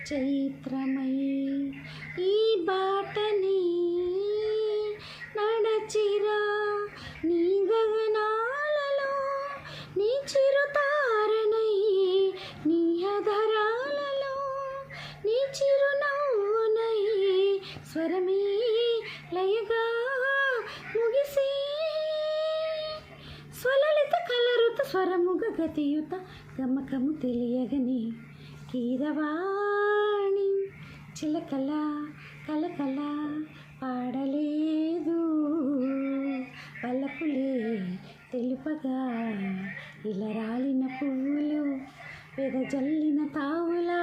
చైత్రమై ఈ బాటని నడచిరా, నీ గగనాలలో నీ చిరుతారనై, నీ అధరాలలో నీ చిరునవ్వునై, స్వరమే లయగా ముగిసే స్వలలిత కలరుత స్వరముగ గతియుత గమకము తెలియగని కీరవాణి చిలకల కలకల పాడలేదు, పలపులే తెలుపగా ఇలా రాలిన పువ్వులు వెదజల్లిన తావులా.